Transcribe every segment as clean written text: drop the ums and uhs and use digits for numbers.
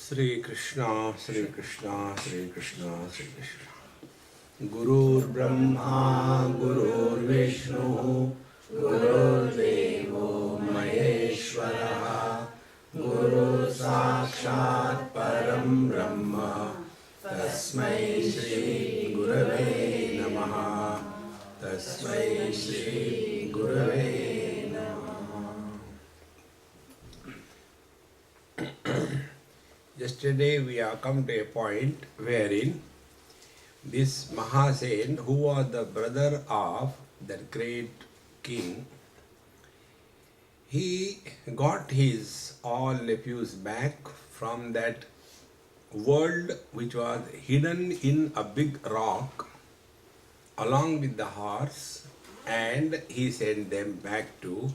Sri Krishna, Sri Krishna, Sri Krishna, Sri Krishna. Gurur Brahma, Gurur Vishnu, Gurur Devo Maheshwara, Guru Sakshat Param Brahma, Tasmai Shri Gurave Namaha, Tasmai Shri Gurave Namaha. Yesterday we have come to a point wherein this Mahasen, who was the brother of that great king, he got his all nephews back from that world which was hidden in a big rock along with the horse, and he sent them back to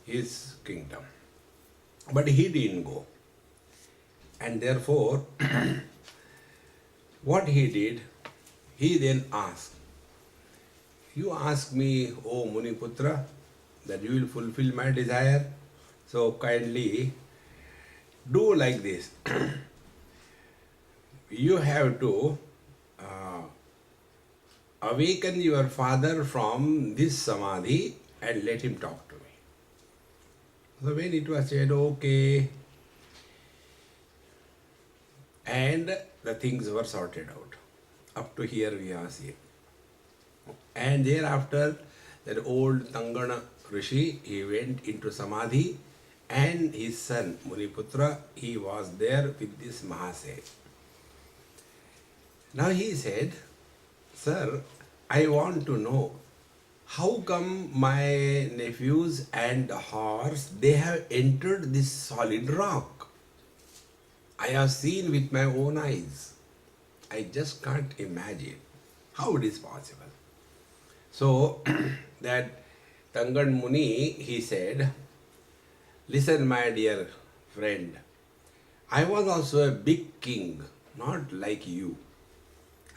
his kingdom. But he didn't go. And therefore, what he did, he then asked, you ask me, O Muniputra, that you will fulfill my desire, so kindly do like this. You have to awaken your father from this samadhi and let him talk to me. So when it was said, okay, and the things were sorted out. Up to here we are seeing. And thereafter, that old Tangana Rishi, he went into Samadhi, and his son Muniputra, he was there with this Mahase. Now he said, Sir, I want to know, how come my nephews and the horse, they have entered this solid rock? I have seen with my own eyes. I just can't imagine how it is possible. So that Tangan Muni, he said, listen, my dear friend, I was also a big king, not like you.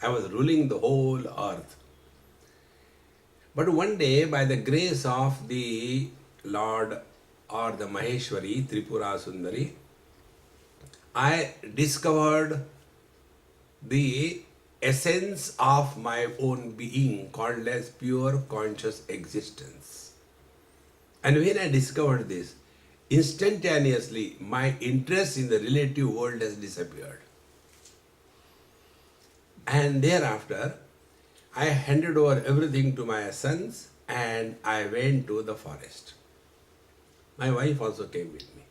I was ruling the whole earth. But one day, by the grace of the Lord or the Maheshwari, Tripura Sundari, I discovered the essence of my own being called as pure conscious existence. And when I discovered this, instantaneously my interest in the relative world has disappeared. And thereafter, I handed over everything to my sons and I went to the forest. My wife also came with me.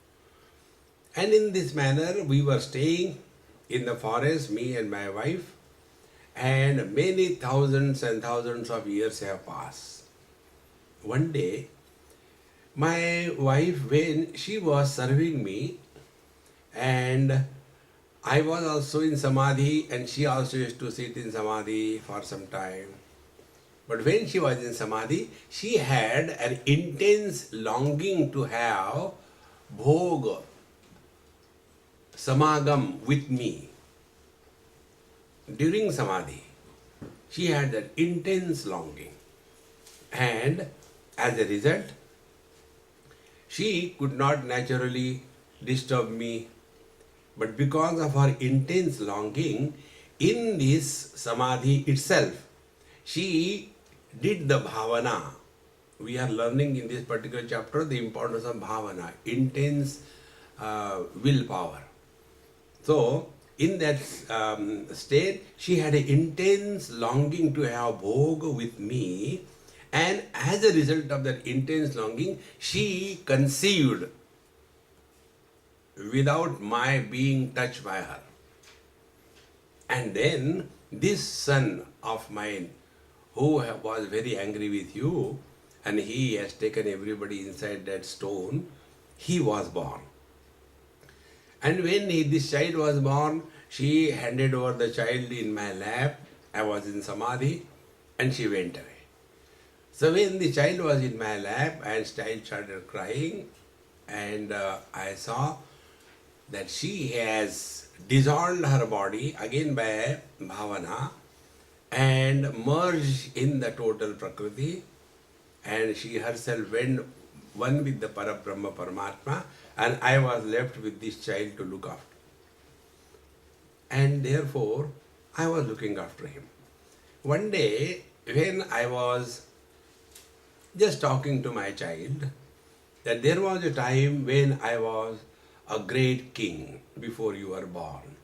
And in this manner, we were staying in the forest, me and my wife, and many thousands and thousands of years have passed. One day, my wife, when she was serving me, and I was also in Samadhi, and she also used to sit in Samadhi for some time. But when she was in Samadhi, she had an intense longing to have bhog, samagam with me. During Samadhi, she had that intense longing. And as a result, she could not naturally disturb me. But because of her intense longing, in this Samadhi itself, she did the bhavana. We are learning in this particular chapter the importance of bhavana, intense willpower. So, in that state, she had an intense longing to have bhog with me, and as a result of that intense longing, she conceived without my being touched by her. And then this son of mine, who was very angry with you, and he has taken everybody inside that stone, he was born. And when this child was born, she handed over the child in my lap. I was in Samadhi, and she went away. So when the child was in my lap, and child started crying, and I saw that she has dissolved her body again by bhavana and merged in the total Prakriti, and she herself went one with the Parabrahma Paramatma, and I was left with this child to look after. and therefore I was looking after him. One day, when I was just talking to my child, that there was a time when I was a great king before you were born.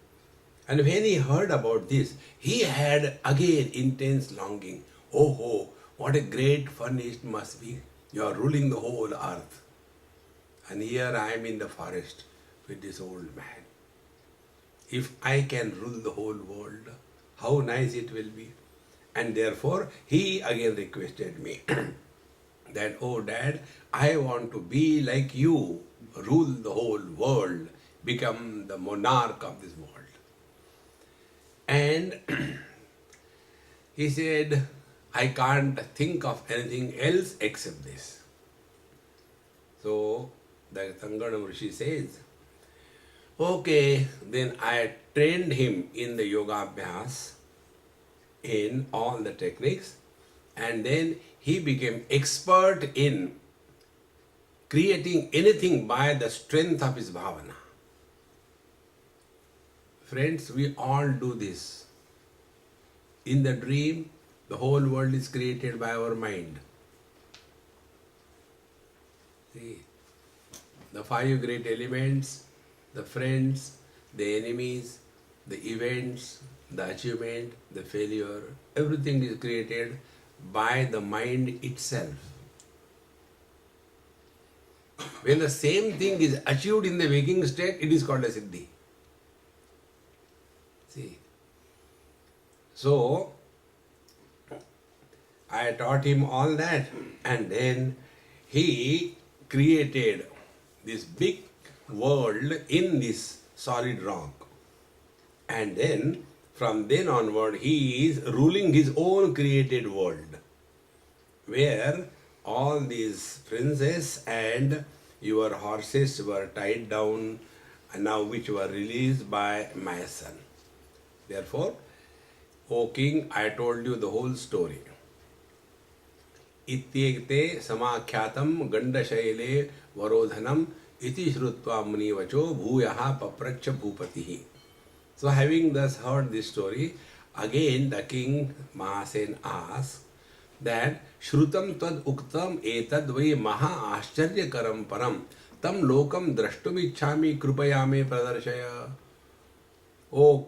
And when he heard about this, he had again intense longing. Oh, what a great fun it must be. You are ruling the whole earth. And here I am in the forest with this old man. If I can rule the whole world, how nice it will be. And therefore, he again requested me that, oh dad, I want to be like you, rule the whole world, become the monarch of this world. And he said, I can't think of anything else except this. So the Tangadam Rishi says, okay, then I trained him in the yoga abhyas, in all the techniques, and then he became expert in creating anything by the strength of his bhavana. Friends, we all do this. In the dream, the whole world is created by our mind. See, the five great elements, the friends, the enemies, the events, the achievement, the failure, everything is created by the mind itself. When the same thing is achieved in the waking state, it is called a siddhi. See. So, I taught him all that, and then he created this big world in this solid rock. And then, from then onward, he is ruling his own created world, where all these princes and your horses were tied down, and now which were released by my son. Therefore, O king, I told you the whole story. Ityekte samakhyatam gandashaile varodhanam iti shrutva munivacho bhuyaha papracha bhupatihi. So having thus heard this story, again the king Mahasen asked that Shrutam tad uktam etad vai maha ascharya karam param tam lokam drashtum ichhami krupayame pradarshaya. Oh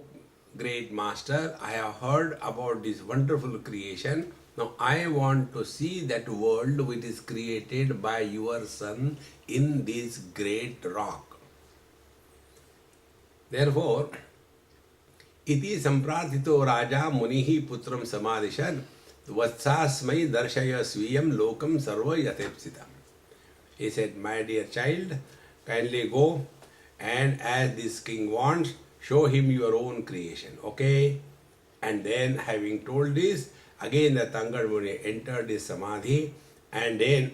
great master, I have heard about this wonderful creation. Now I want to see that world which is created by your son in this great rock. Therefore, iti samprarthito raja munihi putram samadishan vatsasmai darshaya swiyam lokam sarva yathepsitam. He said, my dear child, kindly go and as this king wants, show him your own creation, okay? And then having told this, again the Tangad Muni entered his samadhi, and then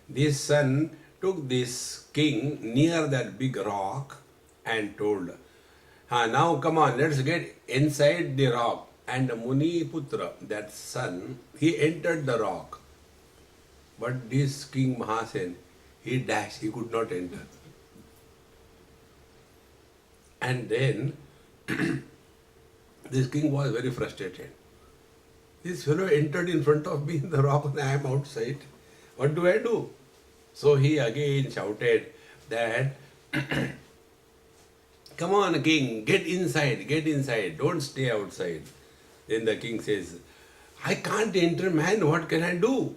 this son took this king near that big rock and told, now come on, let's get inside the rock. And Muni Putra, that son, he entered the rock. But this King Mahasen, he dashed, he could not enter. And then this king was very frustrated. This fellow entered in front of me in the rock and I am outside. What do I do? So he again shouted that, come on king, get inside, don't stay outside. Then the king says, I can't enter, man, what can I do?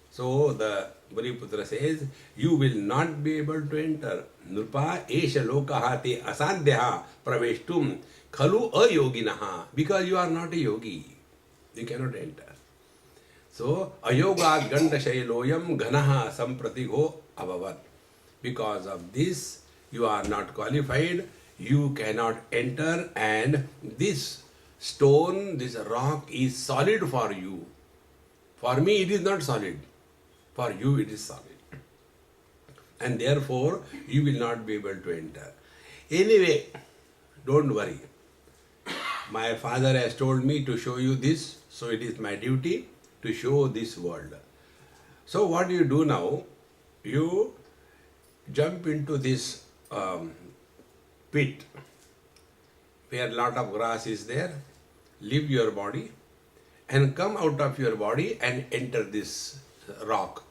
So the Baliputra says, you will not be able to enter. Nrupa esha lokaha te asadhyaha praveshtum khalu ayoginaha. Because you are not a yogi. You cannot enter. So, ayoga gandashailoyam ghanaha sampratigo abhavat. Because of this, you are not qualified, you cannot enter, and this stone, this rock is solid for you. For me, it is not solid. For you, it is solid. And therefore, you will not be able to enter. Anyway, don't worry. My father has told me to show you this, so it is my duty to show this world. So what do you do now? You jump into this pit where lot of grass is there, leave your body and come out of your body and enter this rock.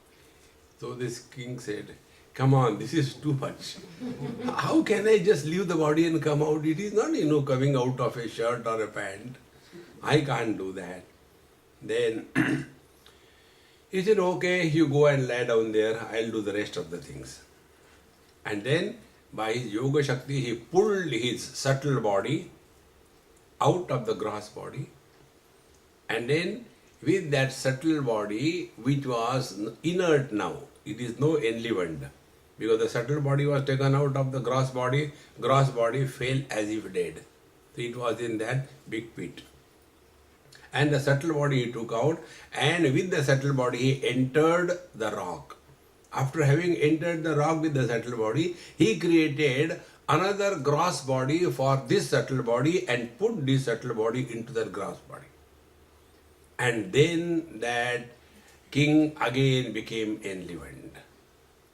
So this king said, come on, this is too much. How can I just leave the body and come out? It is not, coming out of a shirt or a pant. I can't do that. Then he said, okay, you go and lie down there, I'll do the rest of the things. And then by his yoga shakti, he pulled his subtle body out of the gross body. And then with that subtle body, which was inert now, it is no enlivened. Because the subtle body was taken out of the gross body fell as if dead. So it was in that big pit. And the subtle body he took out, and with the subtle body he entered the rock. After having entered the rock with the subtle body, he created another gross body for this subtle body and put this subtle body into the gross body. And then that king again became enlivened.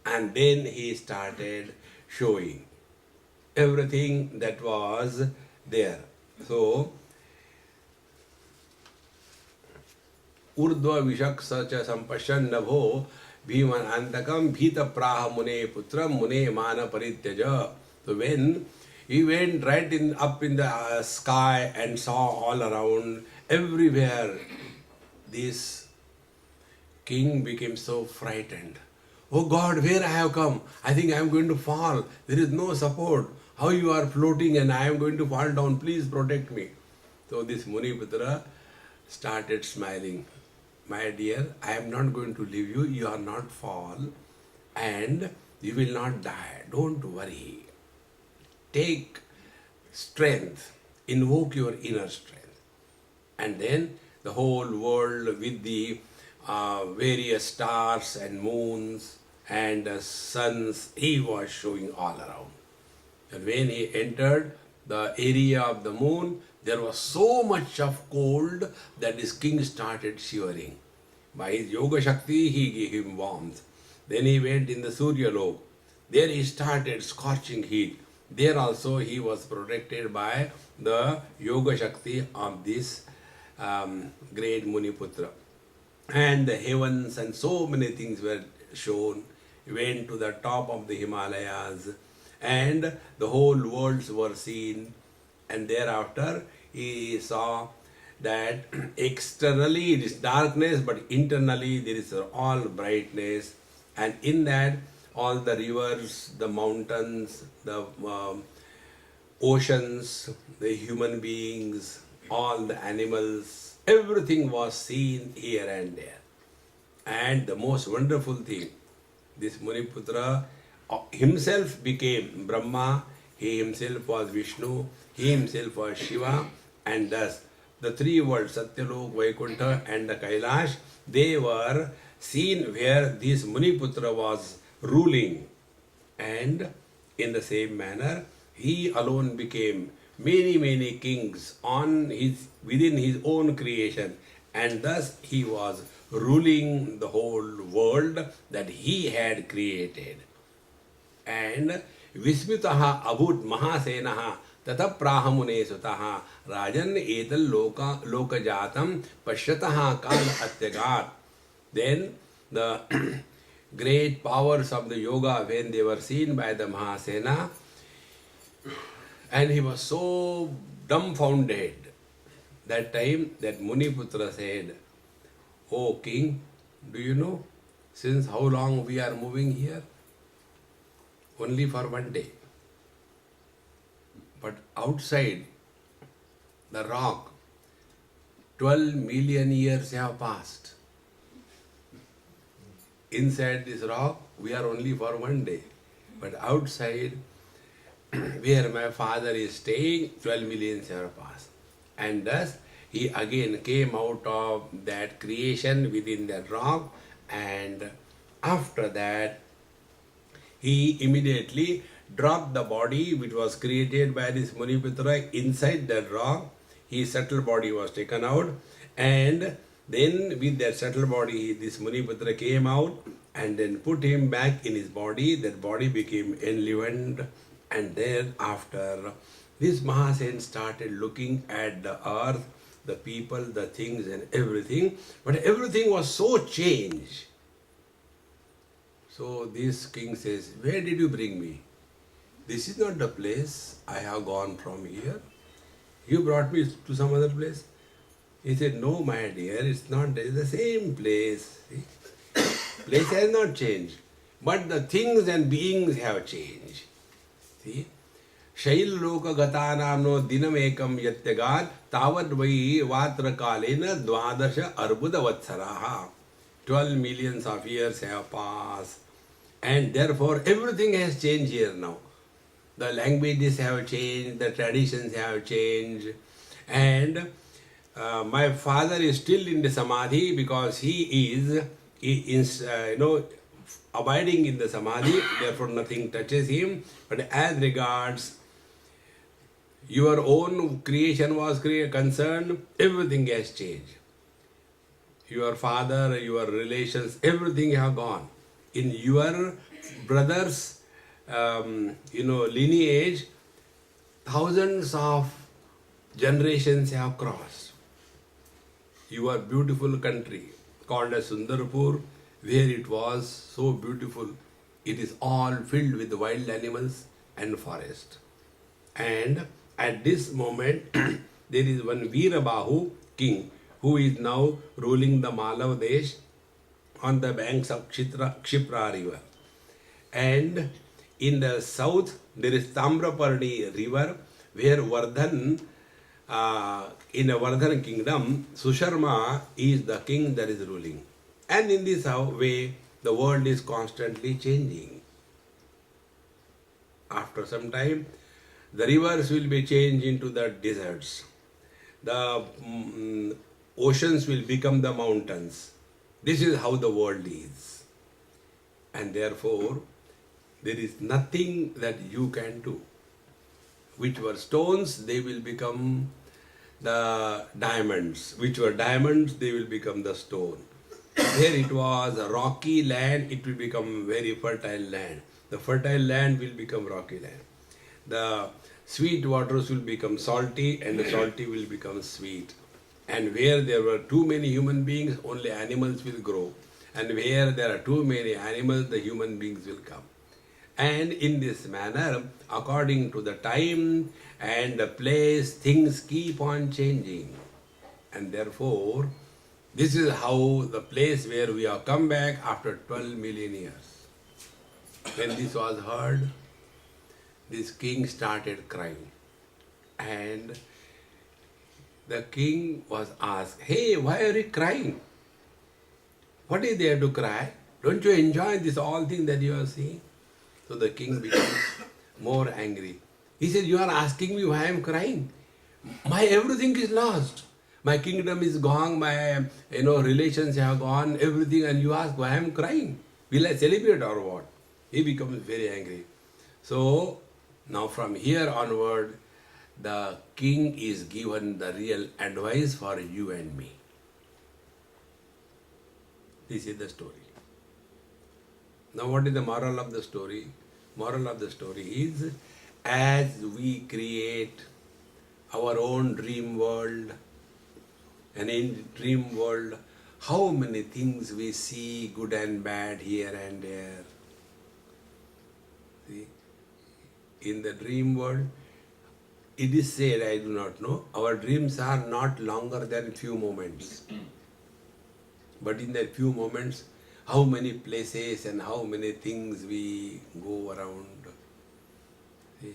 And then he started showing everything that was there. So, urdhva vishaksa cha sampashan nabho bhiman antakam bhita praha mune putram mune mana parityaja. So when he went right up in the sky and saw all around, everywhere, this king became so frightened. Oh God, where I have come? I think I am going to fall. There is no support. How you are floating and I am going to fall down. Please protect me. So this Muniputra started smiling. My dear, I am not going to leave you. You are not fall and you will not die. Don't worry. Take strength. Invoke your inner strength. And then the whole world with the various stars and moons and suns, he was showing all around. And when he entered the area of the moon, there was so much of cold that his king started shivering. By his yoga shakti, he gave him warmth. Then he went in the Surya Lok. There he started scorching heat. There also he was protected by the yoga shakti of this great Muniputra. And the heavens and so many things were shown. He went to the top of the Himalayas and the whole worlds were seen. And thereafter he saw that externally it is darkness, but internally there is all brightness. And in that all the rivers, the mountains, the oceans, the human beings, all the animals, everything was seen here and there. And the most wonderful thing, this Muniputra himself became Brahma, he himself was Vishnu, he himself was Shiva, and thus the three worlds, Satyalok, Vaikuntha and the Kailash, they were seen where this Muniputra was ruling. And in the same manner, he alone became many kings within his own creation, and thus he was ruling the whole world that he had created. And Vismitaha abhut mahasenaha tata prahamune sutaha rajan etal loka jatam pashyataha kal atyagat. Then the great powers of the yoga, when they were seen by the Mahasena, and he was so dumbfounded. That time that Muniputra said, "O king, do you know since how long we are moving here? Only for one day. But outside the rock, 12 million years have passed. Inside this rock, we are only for one day. But outside, where my father is staying, 12 million years have passed." And thus, he again came out of that creation within that rock, and after that, he immediately dropped the body which was created by this Muniputra inside that rock. His subtle body was taken out, and then with that subtle body, this Muniputra came out and then put him back in his body. That body became enlivened, and then after This Mahasain started looking at the earth, the people, the things and everything, but everything was so changed. So this king says, where did you bring me? This is not the place I have gone from here. You brought me to some other place. He said, no, my dear, it's not. It's the same place. See? Place has not changed. But the things and beings have changed. See? Shail loka gatanamno dinamekam yatyagan tavad vai vatra kalena dvadasha arbuda vatsaraha. 12 millions of years have passed. And therefore everything has changed here now. The languages have changed, the traditions have changed. And my father is still in the samadhi because he is abiding in the samadhi, therefore nothing touches him. But as regards your own creation was concerned, everything has changed. Your father, your relations, everything have gone. In your brother's lineage, thousands of generations have crossed. Your beautiful country called as Sundarpur, where it was so beautiful, it is all filled with wild animals and forest. And at this moment, there is one Veerabahu king who is now ruling the Malav Desh on the banks of Kshipra river. And in the south, there is Tamraparni river, where Vardhan, in a Vardhan kingdom, Susharma is the king that is ruling. And in this way, the world is constantly changing. After some time, the rivers will be changed into the deserts. The oceans will become the mountains. This is how the world is. And therefore, there is nothing that you can do. Which were stones, they will become the diamonds. Which were diamonds, they will become the stone. Where it was a rocky land, it will become very fertile land. The fertile land will become rocky land. The sweet waters will become salty, and the salty will become sweet. And where there were too many human beings, only animals will grow. And where there are too many animals, the human beings will come. And in this manner, according to the time and the place, things keep on changing. And therefore, this is how the place where we have come back after 12 million years. When this was heard, this king started crying. And the king was asked, hey, why are you crying? What is there to cry? Don't you enjoy this all thing that you are seeing? So the king becomes more angry. He said, you are asking me why I am crying. My everything is lost. My kingdom is gone, my relations have gone, everything, and you ask why I am crying. Will I celebrate or what? He becomes very angry. So now from here onward, the king is given the real advice for you and me. This is the story. Now what is the moral of the story? Moral of the story is, as we create our own dream world, and in dream world, how many things we see, good and bad, here and there. See? In the dream world, it is said, I do not know, our dreams are not longer than few moments. But in that few moments, how many places and how many things we go around. See?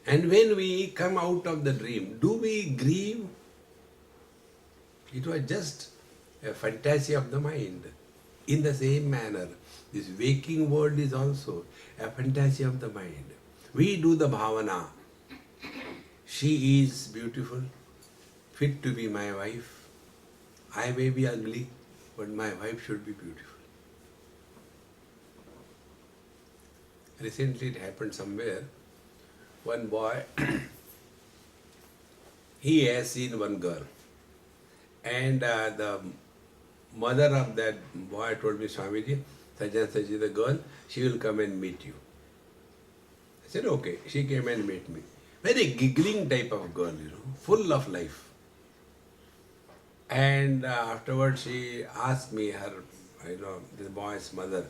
And when we come out of the dream, do we grieve? It was just a fantasy of the mind. In the same manner, this waking world is also a fantasy of the mind. We do the bhavana. She is beautiful, fit to be my wife. I may be ugly, but my wife should be beautiful. Recently it happened somewhere. One boy, he has seen one girl. And the mother of that boy told me, Swamiji, such and such is the girl, she will come and meet you. I said, okay. She came and met me. Very giggling type of girl, full of life. And afterwards she asked me, this boy's mother,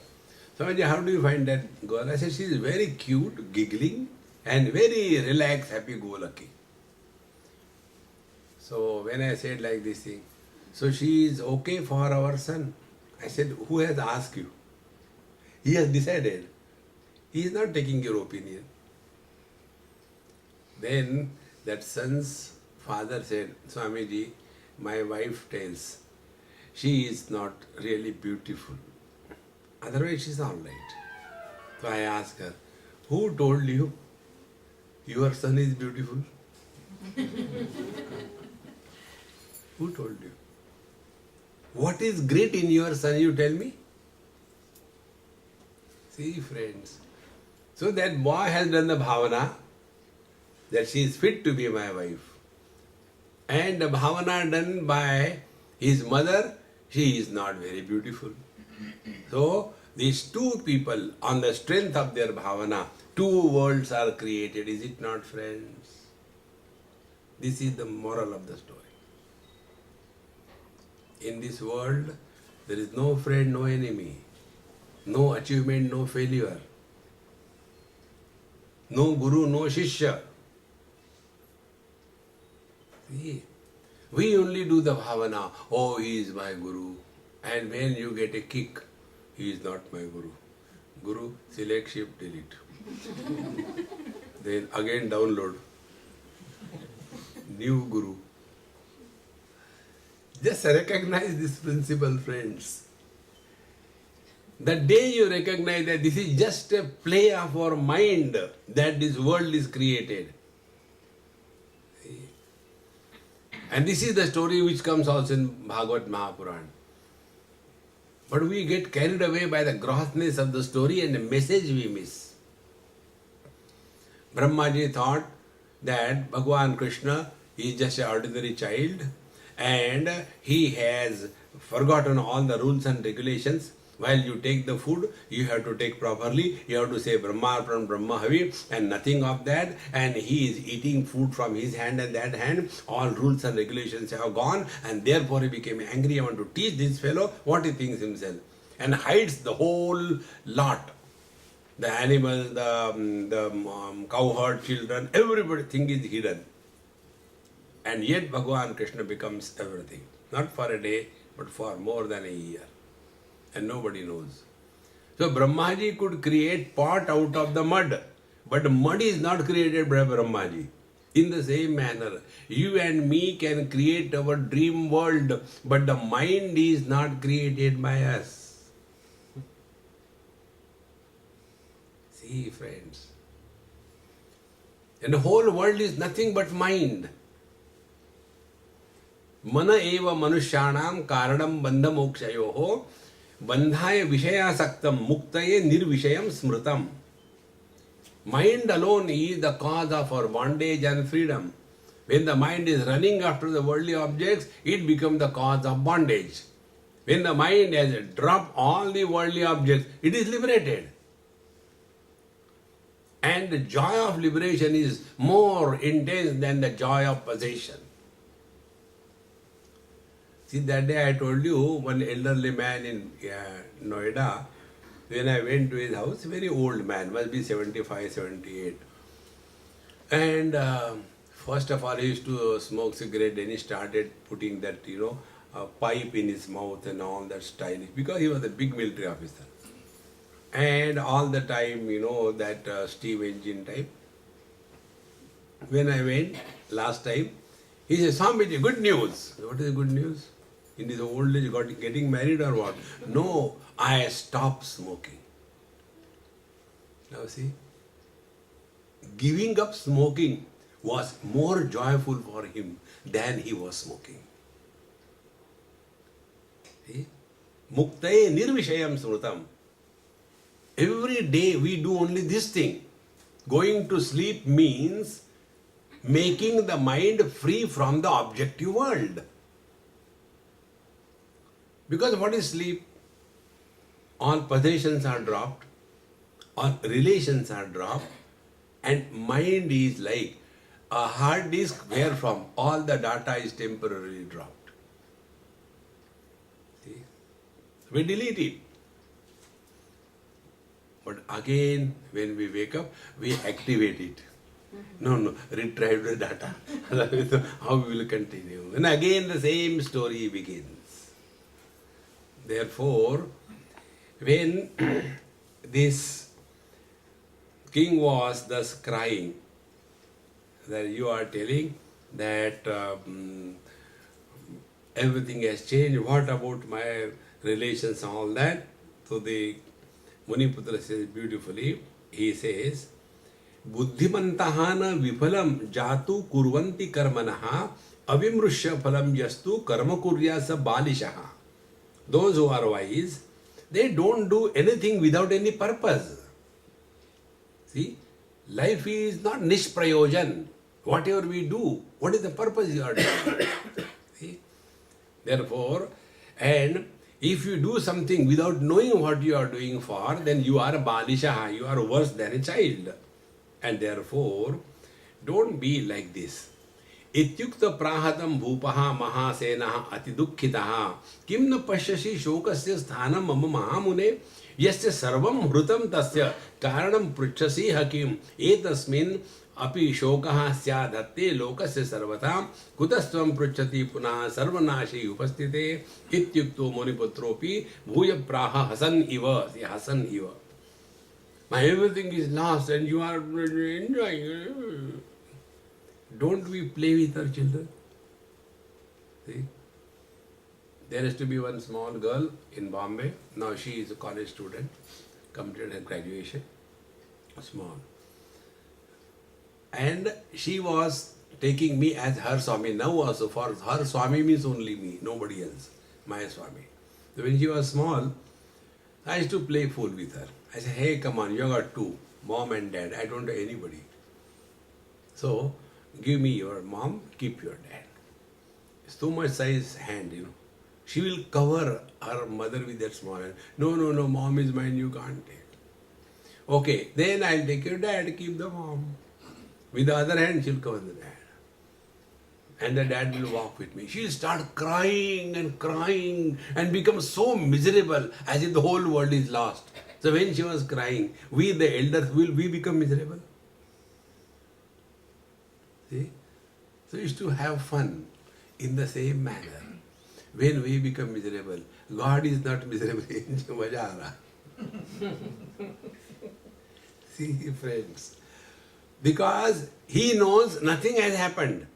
Swamiji, how do you find that girl? I said, she is very cute, giggling, and very relaxed, happy-go-lucky. So when I said like this thing, so she is okay for our son. I said, who has asked you? He has decided. He is not taking your opinion. Then that son's father said, Swamiji, my wife tells, she is not really beautiful. Otherwise she is all right. So I asked her, who told you your son is beautiful? Who told you? What is great in your son, you tell me? See, friends. So that boy has done the bhavana that she is fit to be my wife. And the bhavana done by his mother, she is not very beautiful. So these two people, on the strength of their bhavana, two worlds are created. Is it not, friends? This is the moral of the story. In this world, there is no friend, no enemy, no achievement, no failure, no guru, no shishya. See, we only do the bhavana, oh, he is my guru. And when you get a kick, he is not my guru. Guru, select, shift, delete. Then again download. New guru. Just recognize this principle, friends. The day you recognize that this is just a play of our mind that this world is created. And this is the story which comes also in Bhagavad Mahapuran. But we get carried away by the grossness of the story and the message we miss. Brahmaji thought that Bhagavan Krishna is just an ordinary child and he has forgotten all the rules and regulations. While you take the food, you have to take properly. You have to say Brahmarpan Brahmahavi and nothing of that. And he is eating food from his hand and that hand. All rules and regulations have gone. And therefore he became angry. I want to teach this fellow what he thinks himself. And hides the whole lot. The animals, the cowherd, children, everything is hidden. And yet Bhagavan Krishna becomes everything. Not for a day, but for more than a year. And nobody knows. So Brahmaji could create pot out of the mud, but mud is not created by Brahmaji. In the same manner, you and me can create our dream world, but the mind is not created by us. See, friends. And the whole world is nothing but mind. Mana eva manushyanam karanam bandha mokshayoho bandhaya vishayasaktam muktaye nirvishayam smritam. Mind alone is the cause of our bondage and freedom. When the mind is running after the worldly objects, it becomes the cause of bondage. When the mind has dropped all the worldly objects, it is liberated. And the joy of liberation is more intense than the joy of possession. See, that day I told you, one elderly man in Noida, when I went to his house, very old man, must be 75, 78. And first of all, he used to smoke cigarette, then he started putting that, a pipe in his mouth and all that stylish, because he was a big military officer. And all the time, that steam engine type. When I went last time, he said, Swamiji, good news. What is the good news? In this old age, getting married or what? No, I stopped smoking. Now see, giving up smoking was more joyful for him than he was smoking. See? Muktaye nirvishayam smritam. Every day we do only this thing. Going to sleep means making the mind free from the objective world. Because what is sleep? All possessions are dropped, all relations are dropped, and mind is like a hard disk where from all the data is temporarily dropped. See? We delete it. But again, when we wake up, we activate it. No, retrieve the data. How we will continue? And again the same story begins. Therefore, when this king was thus crying, that you are telling that everything has changed, what about my relations and all that? So the Muniputra says beautifully, he says, बुद्धिमन्तः न विफलम जातु कुर्वन्ति कर्मणः अविमृश्य फलम यस्तु कर्म कुर्यास बालिशः. Those who are wise, they don't do anything without any purpose. See, life is not nishprayojan. Whatever we do, what is the purpose you are doing? See? Therefore, and if you do something without knowing what you are doing for, then you are a balishaha, you are worse than a child. And therefore, don't be like this. Ityukta prahatam bhupaha mahasenaha atidukkhitaha kim na pashyasi shokasya sthanam mama mahamune yasya sarvam hrutam tasya karanam pruchasi hakim etasmin api shokaha syadhatte lokasya sarvatam kutastvam pruchati punah sarvanashi upasthite ityukto muniputropi bhuya praha hasan iva. See, hasan iva. My everything is lost and you are enjoying. Don't we play with our children? See? There is to be one small girl in Bombay. Now she is a college student, completed her graduation. Small. And she was taking me as her Swami. Now also for her Swami means only me, nobody else. My Swami. So when she was small, I used to play fool with her. I said, hey, come on, you got two, mom and dad. I don't have anybody. So, give me your mom, keep your dad. So much size hand, you know. She will cover her mother with that small hand. No, mom is mine, you can't take. Okay, then I'll take your dad, keep the mom. With the other hand, she'll cover the dad. And the dad will walk with me. She'll start crying and become so miserable as if the whole world is lost. So when she was crying, we the elders, will we become miserable? See? So we used to have fun in the same manner. When we become miserable, God is not miserable. See, friends. Because He knows nothing has happened.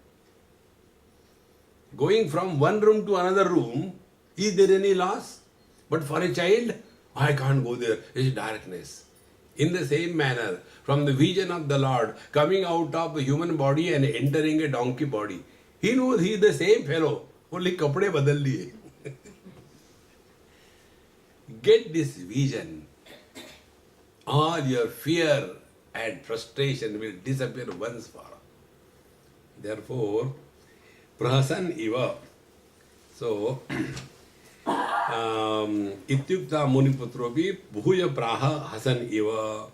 Going from one room to another room, is there any loss? But for a child, I can't go there, it's darkness. In the same manner, from the vision of the Lord, coming out of a human body and entering a donkey body, He knows He is the same fellow, only kapde badal liye. Get this vision. All your fear and frustration will disappear once for all. Therefore, prahasan iva. So, Ityukta Muniputropi Bhuya Praha Hasan Iva.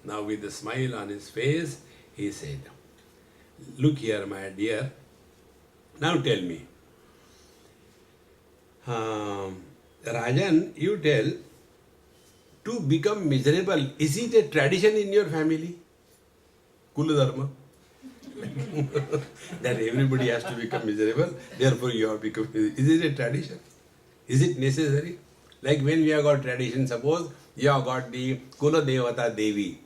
Now with a smile on his face, he said, look here, my dear. Now tell me. Rajan, you tell, to become miserable, is it a tradition in your family? Kuladharma. That everybody has to become miserable, therefore you have become miserable. Is it a tradition? Is it necessary? Like when we have got tradition, suppose you have got the Kula Devata Devi.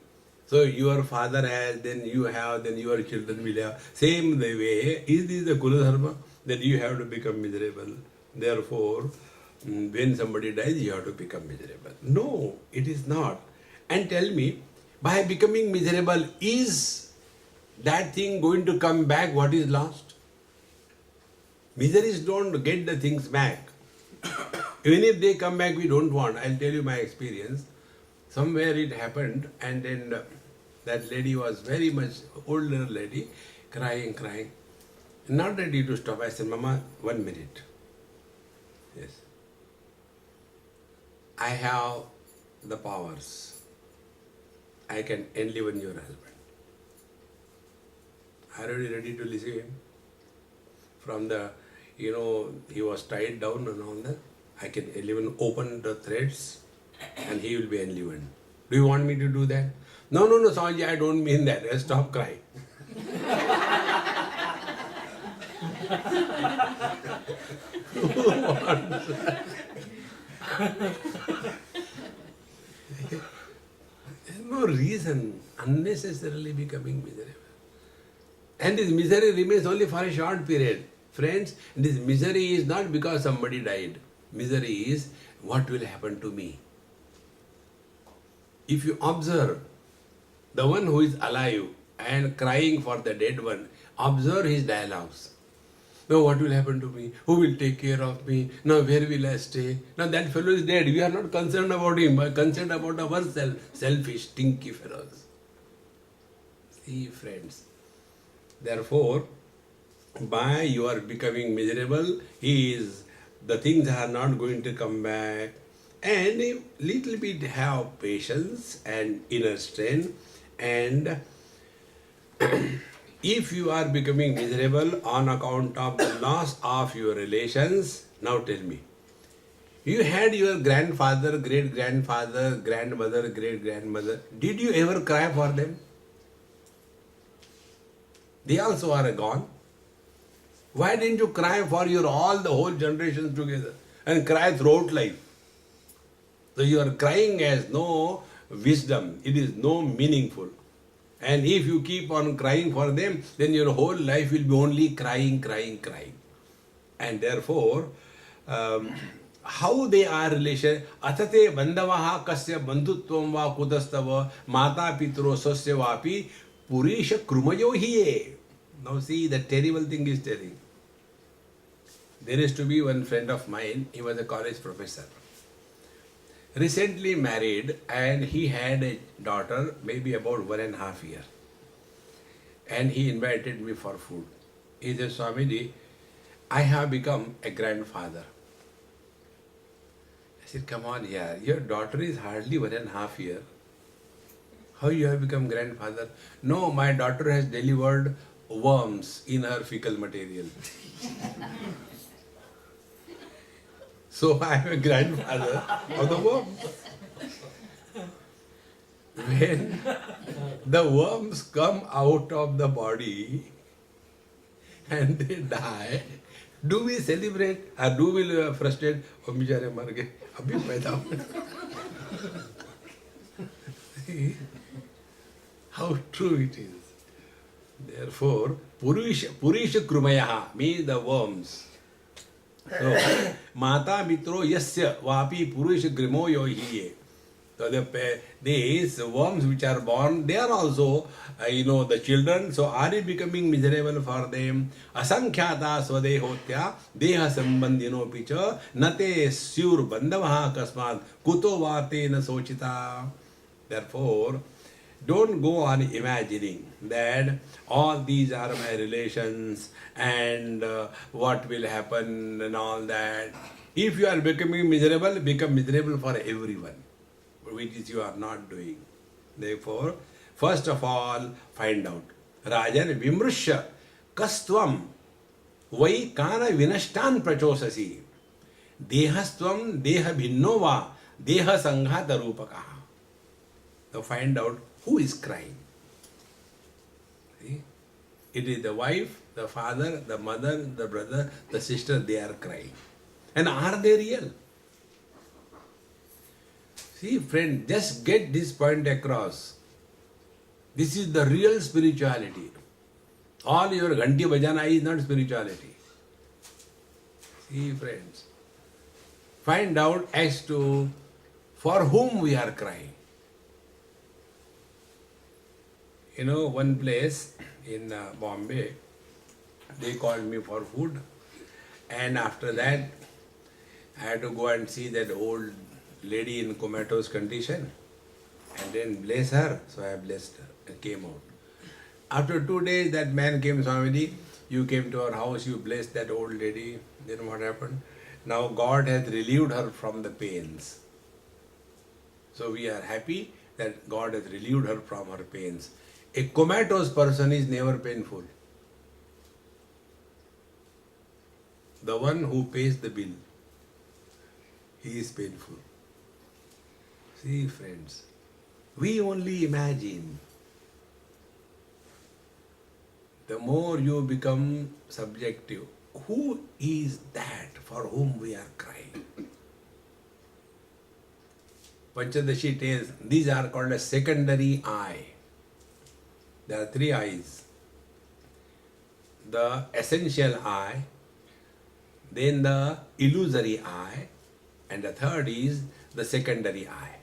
So your father has, then you have, then your children will have. Same the way, is this the Kula Dharma? That you have to become miserable. Therefore, when somebody dies, you have to become miserable. No, it is not. And tell me, by becoming miserable, is that thing going to come back what is lost? Miseries don't get the things back. Even if they come back, we don't want. I'll tell you my experience. Somewhere it happened, and then that lady was very much older lady, crying. Not ready to stop. I said, Mama, 1 minute. Yes. I have the powers. I can enliven your husband. Are you ready to listen him? From the, he was tied down and all that. I can even open the threads and he will be enlivened. Do you want me to do that? No, Swamiji, I don't mean that. Stop crying. There's no reason unnecessarily becoming miserable. And this misery remains only for a short period. Friends, this misery is not because somebody died. Misery is what will happen to me. If you observe the one who is alive and crying for the dead one, observe his dialogues. Now what will happen to me? Who will take care of me? Now where will I stay? Now that fellow is dead. We are not concerned about him, but concerned about ourselves. Selfish, stinky fellows. See, friends. Therefore, by your becoming miserable, the things are not going to come back. And a little bit have patience and inner strength. And if you are becoming miserable on account of the loss of your relations, now tell me, you had your grandfather, great-grandfather, grandmother, great-grandmother. Did you ever cry for them? They also are gone. Why didn't you cry for the whole generations together and cry throughout life? So your crying has no wisdom. It is no meaningful. And if you keep on crying for them, then your whole life will be only crying. And therefore, how they are relation, atate bandavaha kasya bandhutvam va kudastava mata pitro sasya vapi purisha krumayo hiye. Now see, the terrible thing is telling. There is to be one friend of mine, he was a college professor. Recently married, and he had a daughter, maybe about 1.5 years. And he invited me for food. He said, Swamiji, I have become a grandfather. I said, come on, your daughter is hardly 1.5 years. How you have become grandfather? No, my daughter has delivered worms in her fecal material. So I am a grandfather of the worms. When the worms come out of the body and they die, do we celebrate or do we frustrate? Oh, बेचारे मर गए, अभी पैदा हुए. See how true it is. Therefore, Purisha Krumayaha means the worms. So, Mata Mitro Yasya Vapi Purisha Grimoyo Hiye. So, these worms which are born, they are also, the children. So, are you becoming miserable for them? Asankhyata Swadehotya Deha Sambandhino Picha Nate Sur Bandavaha Kasmad Kuto Vate Na Sochita. Therefore, don't go on imagining that all these are my relations and what will happen and all that. If you are becoming miserable, become miserable for everyone, which is you are not doing. Therefore, first of all, find out. Rajan Vimrushya Kastvam Vai Kana Vinashtan Prachosasi Dehastvam Deha Bhinnova Deha Sanghata Rupakaha. So find out who is crying. See? It is the wife, the father, the mother, the brother, the sister, they are crying. And are they real? See, friend, just get this point across. This is the real spirituality. All your Ghanti Bhajana is not spirituality. See, friends, find out as to for whom we are crying. One place in Bombay, they called me for food, and after that, I had to go and see that old lady in comatose condition, and then bless her. So I blessed her and came out. After 2 days, that man came, Swamiji, you came to our house, you blessed that old lady. Then what happened? Now God has relieved her from the pains. So we are happy that God has relieved her from her pains. A comatose person is never painful. the one who pays the bill, he is painful. See, friends, we only imagine. The more you become subjective, who is that for whom we are crying? Panchadashi tells these are called a secondary eye. There are three eyes. The essential eye, then the illusory eye, and the third is the secondary eye.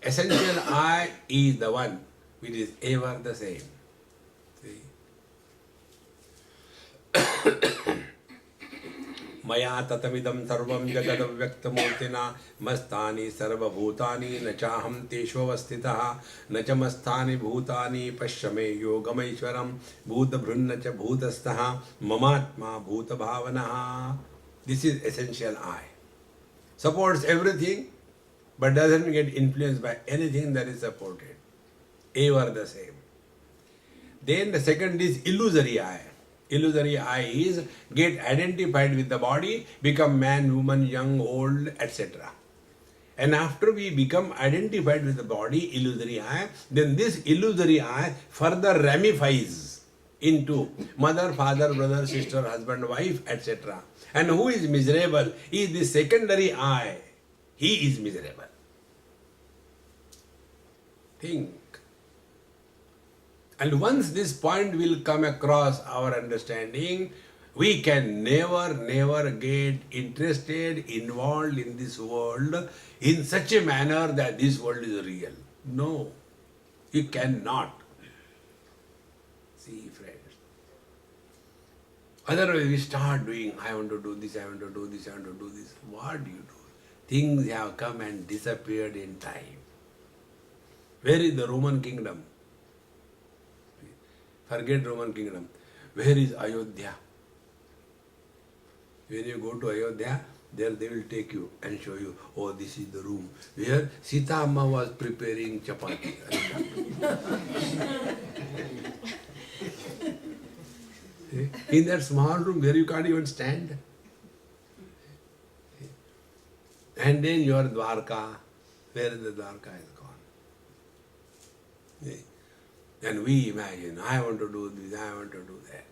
Essential eye is the one which is ever the same. See? Maya tatamidam sarvam jagadam vyaktamurtina mastani sarvabhutani nachaham teshvavastitaha nachamastani bhutani pashyame yogameshwaram bhutabhrunnacha bhutastaha mamatma bhutabhavanaha. This is essential I. Supports everything but doesn't get influenced by anything that is supported. Ever the same. Then the second is illusory I. Illusory I is get identified with the body, become man, woman, young, old, etc. And after we become identified with the body, illusory I, then this illusory I further ramifies into mother, father, brother, sister, husband, wife, etc. And who is miserable is the secondary I. He is miserable. Think. And once this point will come across our understanding, we can never get interested, involved in this world in such a manner that this world is real. No, you cannot. See, friends. Otherwise we start doing, I want to do this, I want to do this, I want to do this. What do you do? Things have come and disappeared in time. Where is the Roman kingdom? Forget Roman kingdom. Where is Ayodhya? When you go to Ayodhya, there they will take you and show you, oh, this is the room where Sita Amma was preparing chapati. In that small room where you can't even stand. And then your Dwarka, where the Dwarka is gone. And we imagine, I want to do this, I want to do that.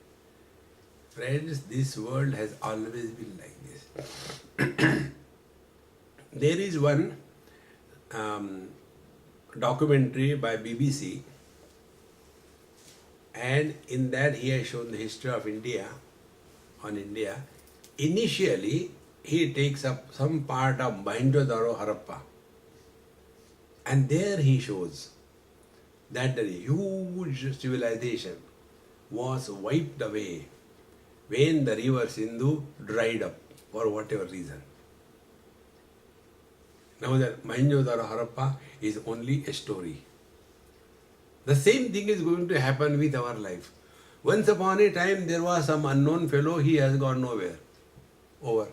Friends, this world has always been like this. There is one documentary by BBC, and in that he has shown the history of India, on India. Initially, he takes up some part of Mohenjo-daro, Harappa. And there he shows that the huge civilization was wiped away when the river Sindhu dried up for whatever reason. Now that Mohenjo-daro, Harappa is only a story. The same thing is going to happen with our life. Once upon a time there was some unknown fellow, he has gone nowhere. Over.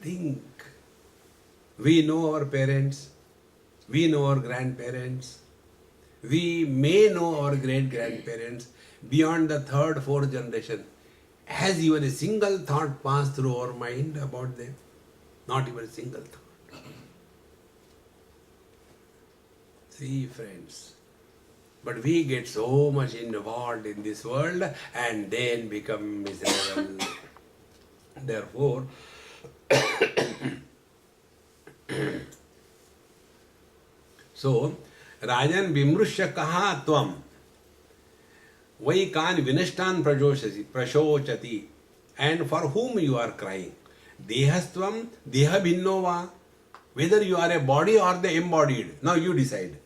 Think. We know our parents. We know our grandparents. We may know our great-grandparents. Beyond the third, fourth generation, has even a single thought passed through our mind about them? Not even a single thought. See, friends. But we get so much involved in this world and then become miserable. Therefore, so, Rajan Vimrushya kaha tvam Vai kan vinashtan prashochati, and for whom you are crying? Dehastvam deha bhinnova, whether you are a body or the embodied. Now you decide.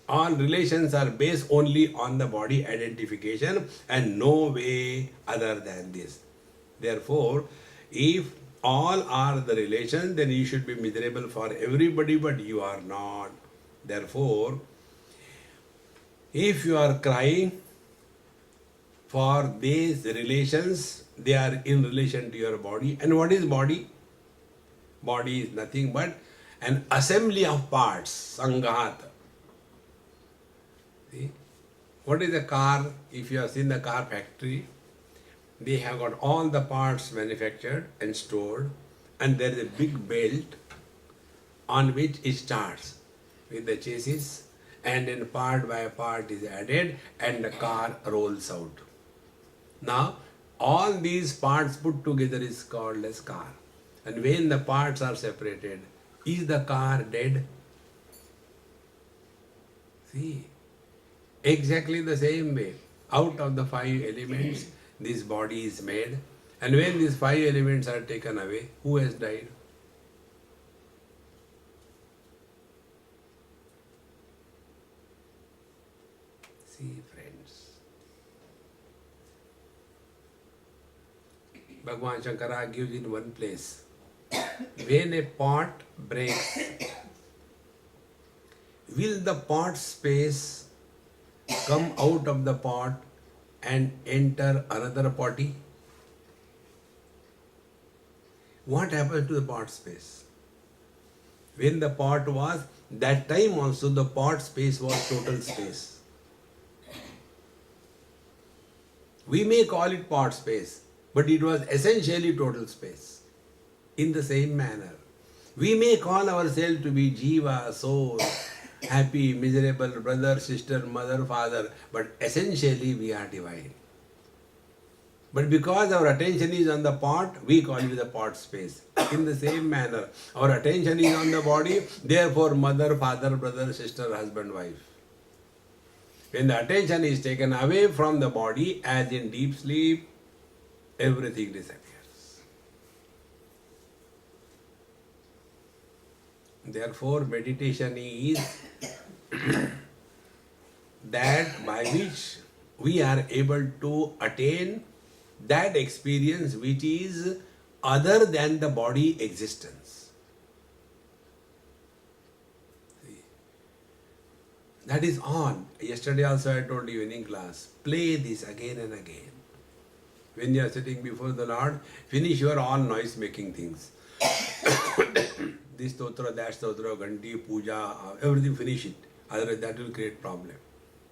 All relations are based only on the body identification and no way other than this. Therefore, if all are the relations, then you should be miserable for everybody, but you are not. Therefore, if you are crying for these relations, they are in relation to your body. And what is body? Body is nothing but an assembly of parts, sanghata. See? What is a car? If you have seen the car factory, they have got all the parts manufactured and stored, and there is a big belt on which it starts with the chassis, and then part by part is added, and the car rolls out. Now, all these parts put together is called as car. And when the parts are separated, is the car dead? See, exactly the same way. Out of the five elements, this body is made. And when these five elements are taken away, who has died? See, friends. Bhagavan Shankara gives in one place. When a pot breaks, will the pot space come out of the pot and enter another potty? What happened to the pot space? When the pot was, that time also the pot space was total space. We may call it pot space, but it was essentially total space. In the same manner, we may call ourselves to be Jiva, soul, happy, miserable, brother, sister, mother, father, but essentially we are divine. But because our attention is on the pot, we call it the pot space. In the same manner, our attention is on the body, therefore mother, father, brother, sister, husband, wife. When the attention is taken away from the body, as in deep sleep, everything disappears. Therefore, meditation is that by which we are able to attain that experience which is other than the body existence. See, that is on. Yesterday also I told you in class, play this again and again. When you are sitting before the Lord, finish your all noise making things. This stotra, that stotra, ganti, puja, everything finish it. Otherwise that will create problem.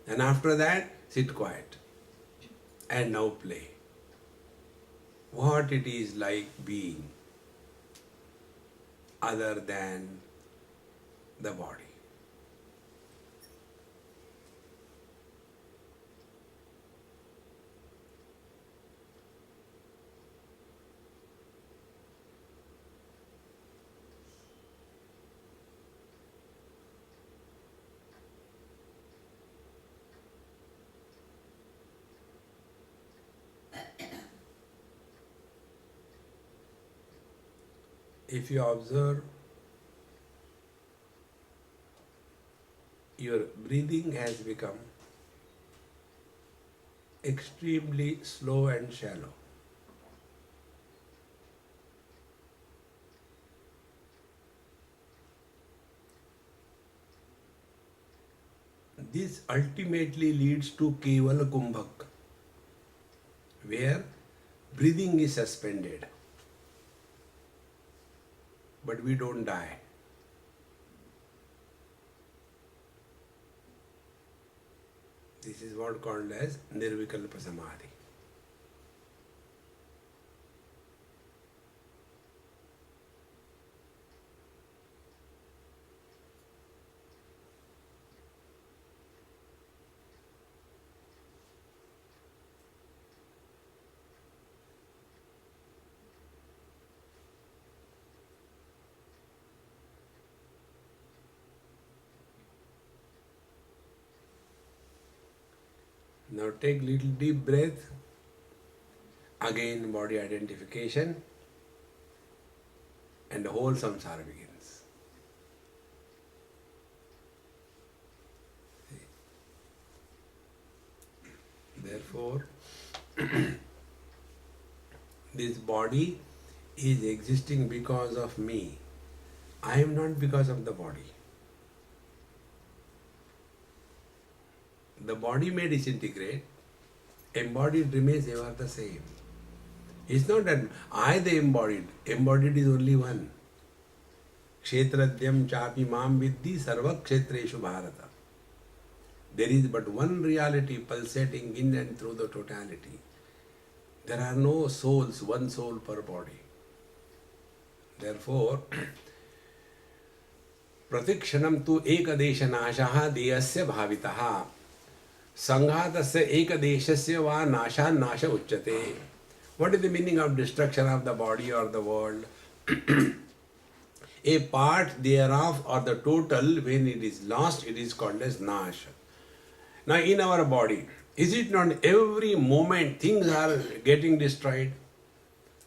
And after that, sit quiet. And now play. What it is like being other than the body. If you observe, your breathing has become extremely slow and shallow. This ultimately leads to Kevala Kumbhak, where breathing is suspended. But we don't die. This is what called as Nirvikalpa Samadhi. Now take little deep breath. Again body identification and the whole samsara begins. See? Therefore, this body is existing because of me. I am not because of the body. The body may disintegrate, embodied remains ever the same. It's not that I the embodied. Embodied is only one. Kshetradyam chapi mam viddhi sarva kshetreshu bharata. There is but one reality pulsating in and through the totality. There are no souls, one soul per body. Therefore, प्रतिक्षणं तु एकदेशनाशः देयस्य भावितः संघातस्य एकदेशस्य वा नाशान्नाश उच्यते. What is the meaning of destruction of the body or the world? A part thereof or the total, when it is lost, it is called as nash. Now in our body, is it not every moment things are getting destroyed?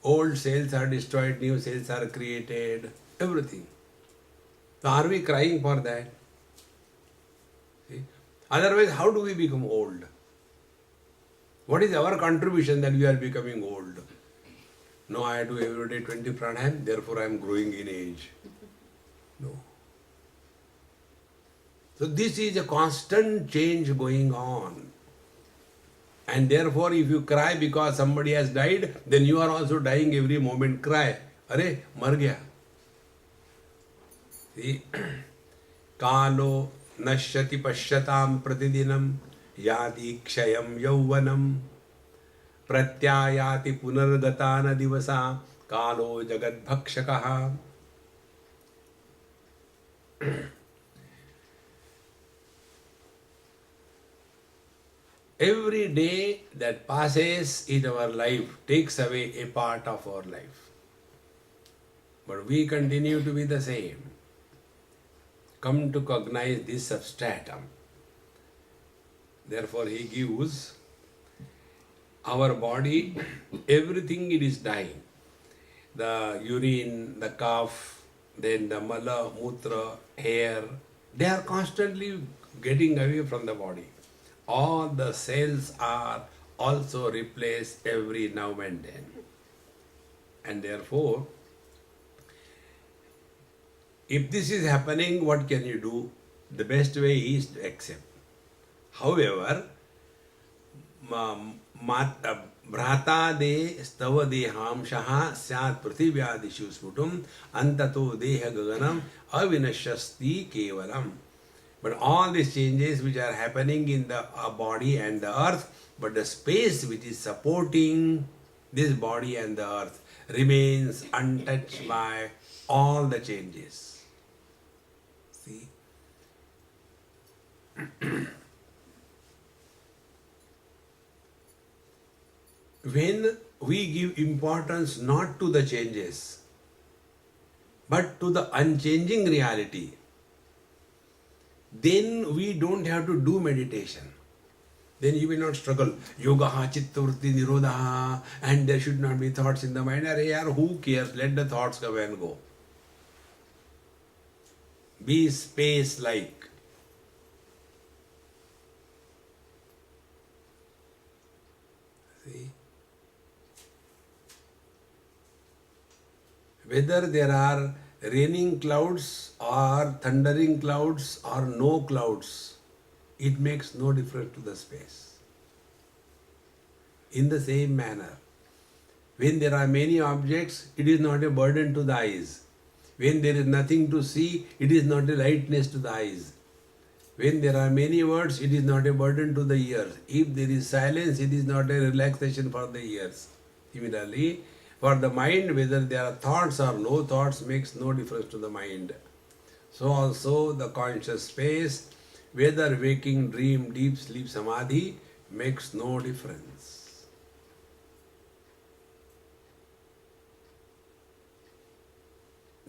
Old cells are destroyed, new cells are created, everything. So are we crying for that? See? Otherwise, how do we become old? What is our contribution that we are becoming old? No, I do every day 20 pranayam, therefore I am growing in age. No. So this is a constant change going on. And therefore, if you cry because somebody has died, then you are also dying every moment. Cry. Arey, mar gaya. See? Kalo nashyati pashyatam pratidinam yadi kshayam yauvanam pratyayati punargatana divasa kalo jagat bhakshakaha. Every day that passes in our life takes away a part of our life. But we continue to be the same. Come to cognize this substratum. Therefore, he gives our body, everything it is dying. The urine, the cough, then the mala, mutra, hair, they are constantly getting away from the body. All the cells are also replaced every now and then. And therefore, if this is happening, what can you do? The best way is to accept. However, भ्राता दे स्तव देहांशः स्यात् पृथिव्यादिषु स्फुटुम् अंततो देह गगनम् अविनश्यस्ति केवलम्. But all these changes which are happening in the body and the earth, but the space which is supporting this body and the earth remains untouched by all the changes. See? When we give importance not to the changes, but to the unchanging reality, then we don't have to do meditation. Then you will not struggle. Yoga, chitta vritti nirodha, and there should not be thoughts in the mind. Yaar, who cares? Let the thoughts come and go. Be space-like. See? Whether there are raining clouds or thundering clouds or no clouds, it makes no difference to the space. In the same manner, when there are many objects, it is not a burden to the eyes. When there is nothing to see, it is not a lightness to the eyes. When there are many words, it is not a burden to the ears. If there is silence, it is not a relaxation for the ears. Similarly, for the mind, whether there are thoughts or no thoughts makes no difference to the mind. So also the conscious space, whether waking, dream, deep sleep, samadhi, makes no difference.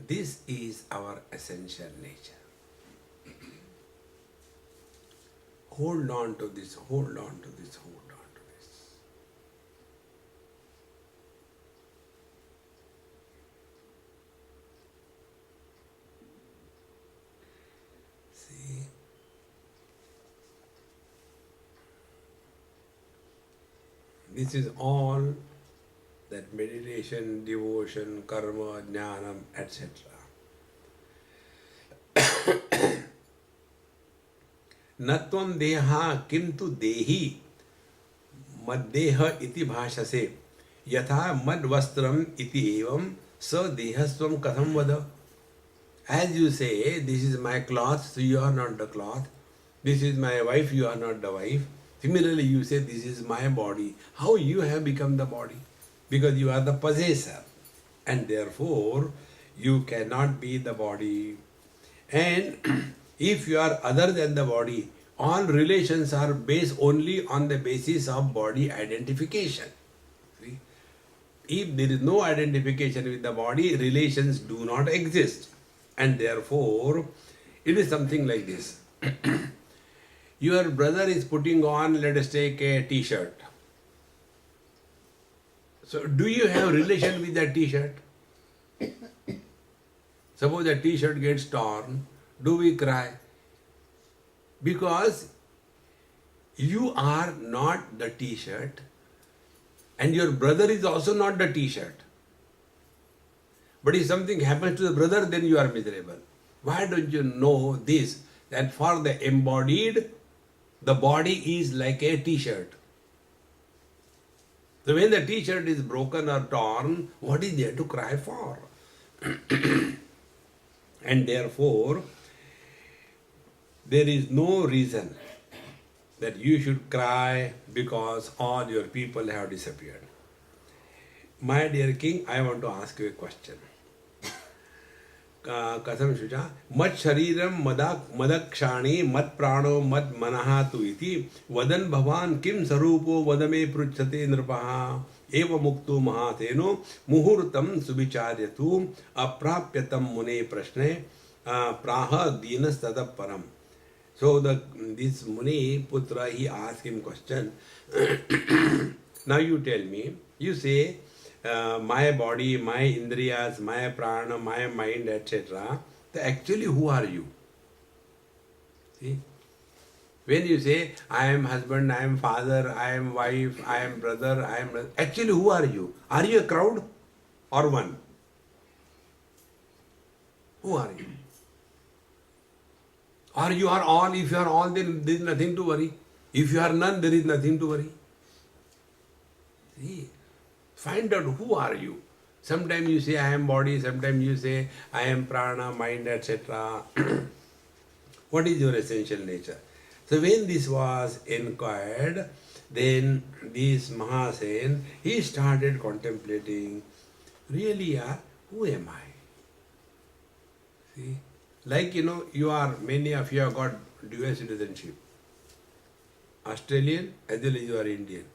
This is our essential nature. Hold on to this, hold on to this, hold on to this. See? This is all that meditation, devotion, karma, jnanam, etc. नत्वं देहा किंतु देही मद्देह इति भाषसे यथा मद्वस्त्रम इति एवं स देहस्वम कथम वद. As you say, this is my cloth, so you are not the cloth. This is my wife, you are not the wife. Similarly, you say, this is my body. How you have become the body? Because you are the possessor. And therefore, you cannot be the body. And if you are other than the body, all relations are based only on the basis of body identification. See? If there is no identification with the body, relations do not exist. And therefore, it is something like this. Your brother is putting on, let us take a t-shirt. So, do you have relation with that t-shirt? Suppose the t-shirt gets torn, do we cry? Because you are not the t-shirt and your brother is also not the t-shirt. But if something happens to the brother, then you are miserable. Why don't you know this? That for the embodied, the body is like a t-shirt. So when the t-shirt is broken or torn, what is there to cry for? And therefore, there is no reason that you should cry because all your people have disappeared. My dear king, I want to ask you a question. कथम शुचा मत शरीरम मदक्षाणी मत प्राणो मत मनः तु इति वदन भवान किम स्वरूपो वद मे पृच्छते नृपः एव मुक्तो महातेनो मुहूर्तम सुविचार्यतु अप्राप्यतम मुने प्रश्ने प्राह दीनस्ततः परम. So this Muni Putra, he asked him question. Now you tell me, you say my body, my indriyas, my prana, my mind, etc. Actually, who are you? See? When you say, I am husband, I am father, I am wife, I am brother, I am... Actually, who are you? Are you a crowd or one? Who are you? Or you are all, if you are all, then there is nothing to worry. If you are none, there is nothing to worry. See? Find out who are you. Sometimes you say I am body, sometimes you say I am prana, mind, etc. What is your essential nature? So when this was inquired, then this Mahasen, he started contemplating, really, who am I? See? Like, many of you have got dual citizenship. Australian as well as you are Indian.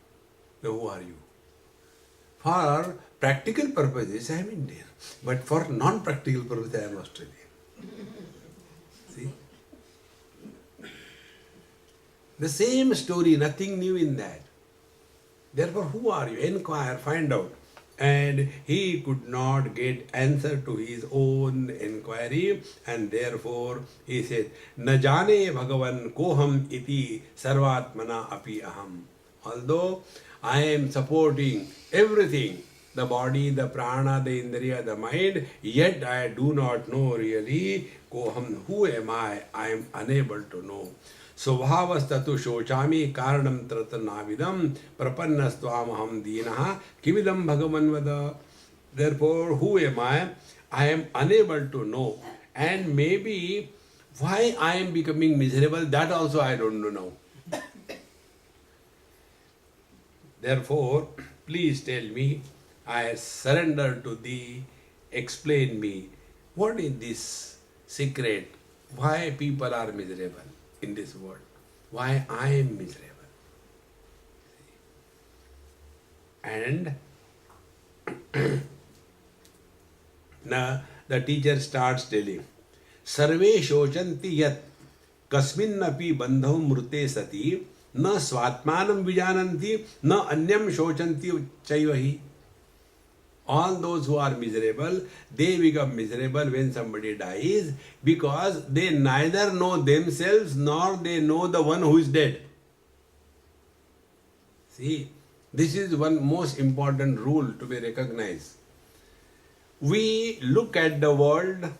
Now who are you? For practical purposes, I am Indian. But for non-practical purposes, I am Australian. See? The same story, nothing new in that. Therefore, who are you? Inquire, find out. And he could not get answer to his own inquiry, and therefore he said, "Na jane Bhagavan koham iti sarvatmana api aham." Although I am supporting everything, the body, the prana, the indriya, the mind, yet I do not know really koham, who am I am unable to know. स्वभावस्तु शोचामि कारणं तत्र नाविदं प्रपन्नस्त्वामहं दीनः किमिदं भगवन् वद. Therefore, who am I? I am unable to know. And maybe why I am becoming miserable, that also I don't know. Therefore, please tell me, I surrender to thee, explain me, what is this secret? Why people are miserable in this world? Why I am miserable? And now the teacher starts telling, Sarve shochanti yat kasminnapi bandhav mrute sati na svatmanam vijananti na anyam shochanti chaivahi. All those who are miserable, they become miserable when somebody dies because they neither know themselves nor they know the one who is dead. See, this is one most important rule to be recognized. We look at the world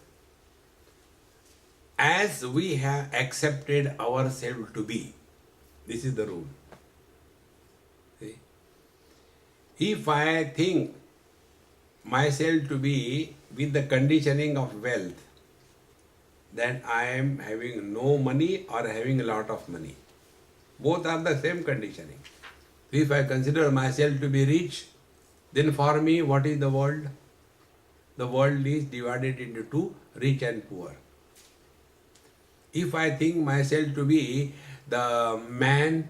as we have accepted ourselves to be. This is the rule. See? If I think myself to be with the conditioning of wealth, that I am having no money or having a lot of money. Both are the same conditioning. If I consider myself to be rich, then for me, what is the world? The world is divided into two, rich and poor. If I think myself to be the man,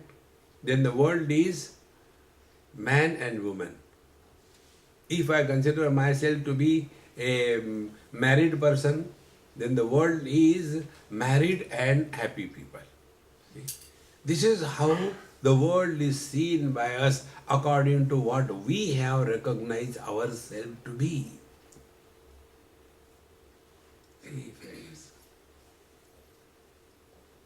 then the world is man and woman. If I consider myself to be a married person, then the world is married and happy people. See? This is how the world is seen by us according to what we have recognized ourselves to be. See, friends.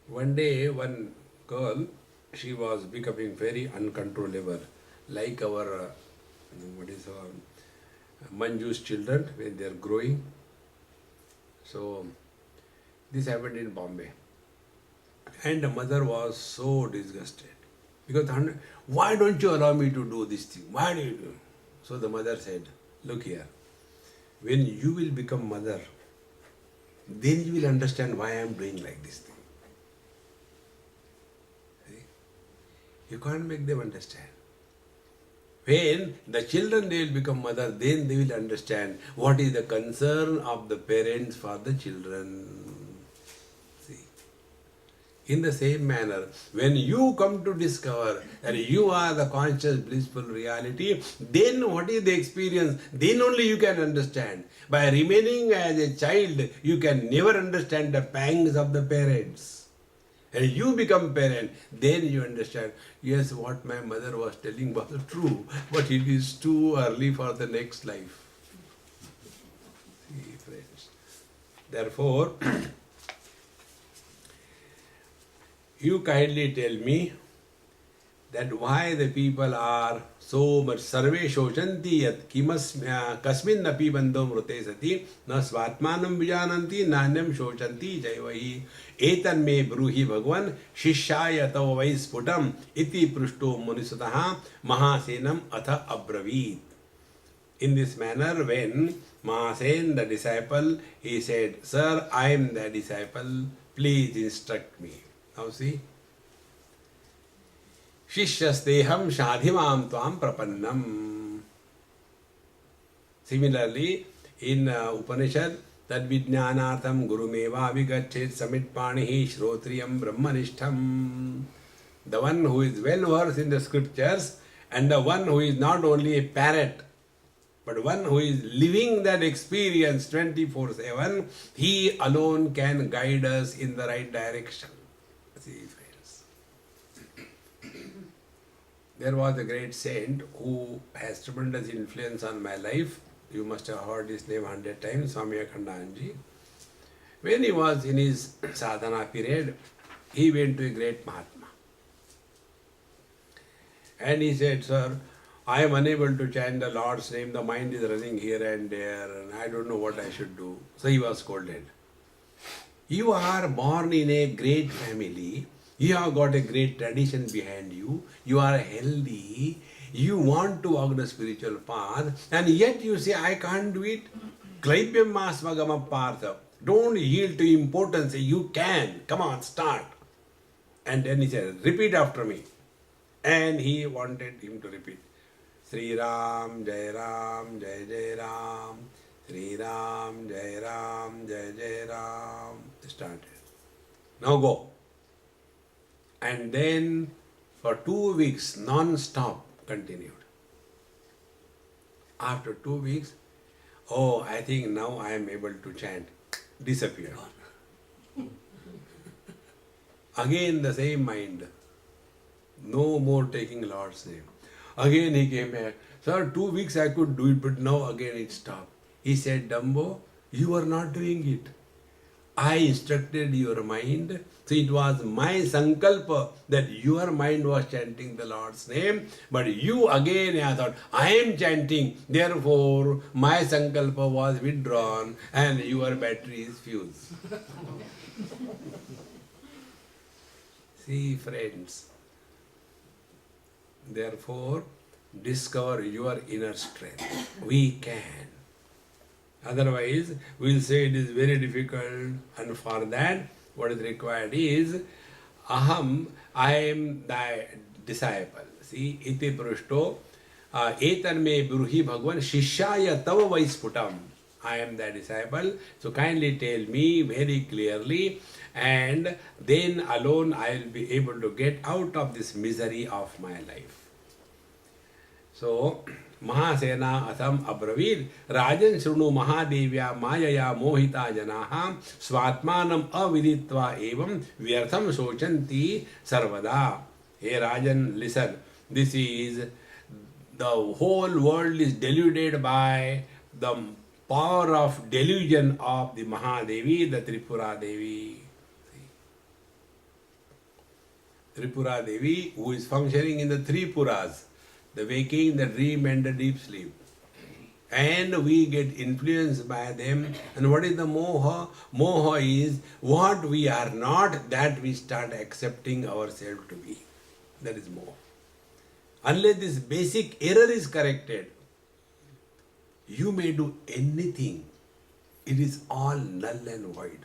One day, one girl, she was becoming very uncontrollable, like our, what is our, Manju's children when they are growing. So, this happened in Bombay. And the mother was so disgusted. Because, why don't you allow me to do this thing? Why do you do? So the mother said, look here, when you will become mother, then you will understand why I am doing like this thing. See? You can't make them understand. When the children they will become mother, then they will understand what is the concern of the parents for the children. See. In the same manner, when you come to discover that you are the conscious blissful reality, then what is the experience? Then only you can understand. By remaining as a child, you can never understand the pangs of the parents. And you become parent, then you understand, yes, what my mother was telling was true, but it is too early for the next life. See, friends. Therefore, you kindly tell me that why the people are so much sarve shoshanti yat kasmin api bandho mrute sati na svatmanam vijananti nanyam shoshanti jaivahi etan me bruhi bhagwan shishya tav vai sputam iti prushto munisataha mahasenam atha abravit. In this manner, when Mahasen, the disciple, he said, Sir, I am the disciple, please instruct me. Now see, Shishyasteham shadhimam tvam prapannam. Similarly, in Upanishad, tad vijnanatham gurumeva vigachet samitpanihi shrotriyam brahmanishtham. The one who is well versed in the scriptures and the one who is not only a parrot, but one who is living that experience 24/7, he alone can guide us in the right direction. See, friends. There was a great saint who has tremendous influence on my life. You must have heard his name 100 times, Swami Akhandanji. When he was in his sadhana period, he went to a great Mahatma. And he said, Sir, I am unable to chant the Lord's name. The mind is running here and there, and I don't know what I should do. So he was scolded. You are born in a great family. You have got a great tradition behind you. You are healthy. You want to walk the spiritual path, and yet you say, I can't do it. Klaipyam masmagama partha. Don't yield to importance. You can. Come on, start. And then he said, repeat after me. And he wanted him to repeat. Sri Ram, Jai Ram, Jai Jai Ram. Sri Ram, Jai Ram, Jai Jai Ram. Started. Now go. And then for 2 weeks, non-stop continued. After 2 weeks, oh, I think now I am able to chant. Disappeared. Again the same mind. No more taking Lord's name. Again he came back. Sir, 2 weeks I could do it, but now again it stopped. He said, Dambo, you are not doing it. I instructed your mind. So it was my sankalpa that your mind was chanting the Lord's name. But you again I thought, I am chanting. Therefore, my sankalpa was withdrawn and your battery is fused. See, friends. Therefore, discover your inner strength. We can. Otherwise, we'll say it is very difficult, and for that, what is required is aham, I am thy disciple. See, iti prushto, etan me bruhi bhagwan shishaya tava vaisputam. I am thy disciple, so kindly tell me very clearly, and then alone I will be able to get out of this misery of my life. So, Mahasena atham abravir Rajan Shrunu Mahadevya Mayaya Mohita Janaha Svatmanam aviditva evam vyartham sochanti sarvada. Hey Rajan, listen. This is the whole world is deluded by the power of delusion of the Mahadevi, the Tripura Devi. Tripura Devi, who is functioning in the three Puras, the waking, the dream, and the deep sleep. And we get influenced by them. And what is the moha? Moha is what we are not, that we start accepting ourselves to be. That is moha. Unless this basic error is corrected, you may do anything. It is all null and void.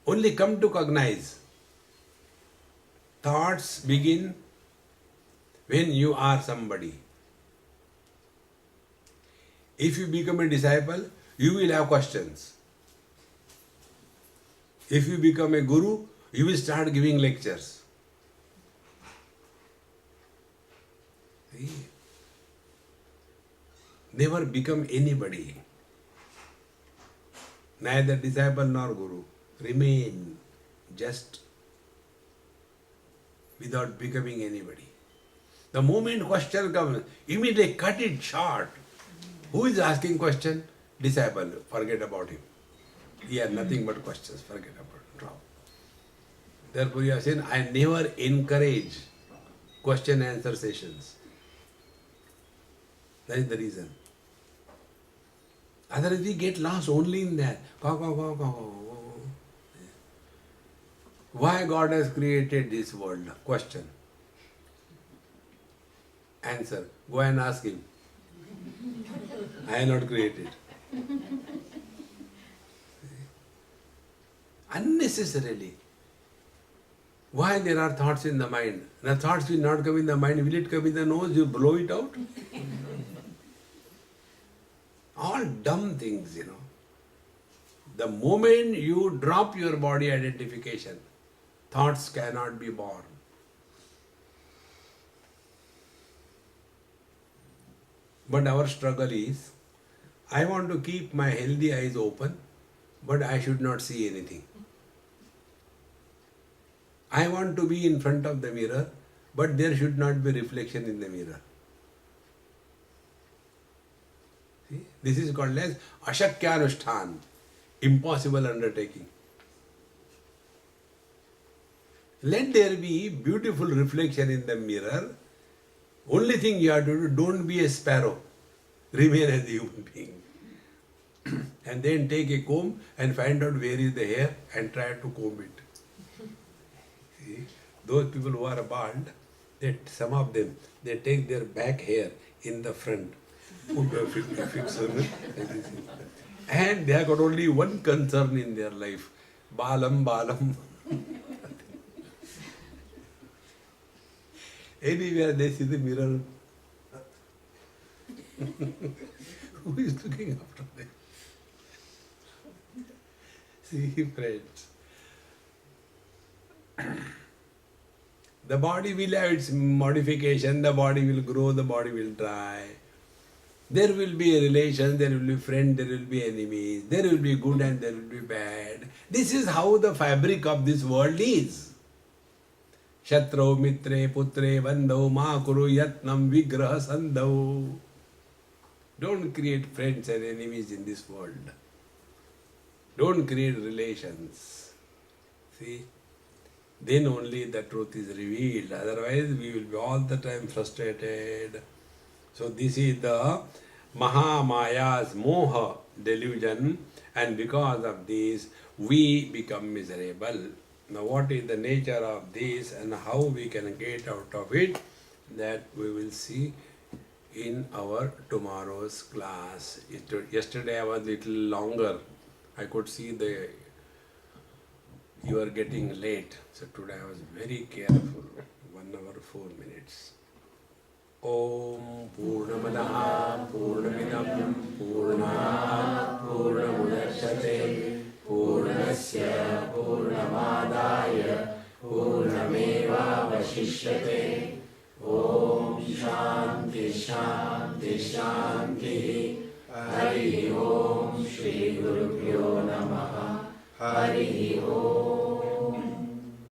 Only come to cognize. Thoughts begin when you are somebody. If you become a disciple, you will have questions. If you become a guru, you will start giving lectures. See? Never become anybody. Neither disciple nor guru. Remain just without becoming anybody. The moment question comes, immediately cut it short. Who is asking question? Disciple. Forget about him. He has nothing but questions. Forget about it. Drop. Therefore you have seen, I never encourage question answer sessions. That is the reason. Otherwise we get lost only in that. Why God has created this world? Question. Answer. Go and ask him. I have not created. Unnecessarily. Why there are thoughts in the mind? The thoughts will not come in the mind. Will it come in the nose? You blow it out? All dumb things, you know. The moment you drop your body identification, thoughts cannot be born. But our struggle is, I want to keep my healthy eyes open, but I should not see anything. I want to be in front of the mirror, but there should not be reflection in the mirror. See? This is called as Ashakyanushthan, impossible undertaking. Let there be beautiful reflection in the mirror. Only thing you have to do, don't be a sparrow. Remain as a human being. And then take a comb and find out where is the hair and try to comb it. See? Those people who are bald, some of them, they take their back hair in the front. Fix on it. And they have got only one concern in their life. Balam, balam. Anywhere they see the mirror, who is looking after them? See, friends, the body will have its modification, the body will grow, the body will dry. There will be a relation, there will be friend, there will be enemies, there will be good and there will be bad. This is how the fabric of this world is. Shatro, mitre, putre, bandho, ma kuru yatnam vigraha sandho. Don't create friends and enemies in this world. Don't create relations. See? Then only the truth is revealed. Otherwise, we will be all the time frustrated. So this is the Mahamaya's moha delusion, and because of this, we become miserable. Now, what is the nature of this and how we can get out of it, that we will see in our tomorrow's class. Yesterday I was little longer. I could see you are getting late. So today I was very careful. 1 hour 4 minutes. Om Purnamadaha Purnamidam Purnat Purnamudachyate Purnasya Purnamadaya Purnameva Vashishyate. Om Shanti Shanti Shanti. Hari Om Shri Gurubhyo Namaha. Hari Om.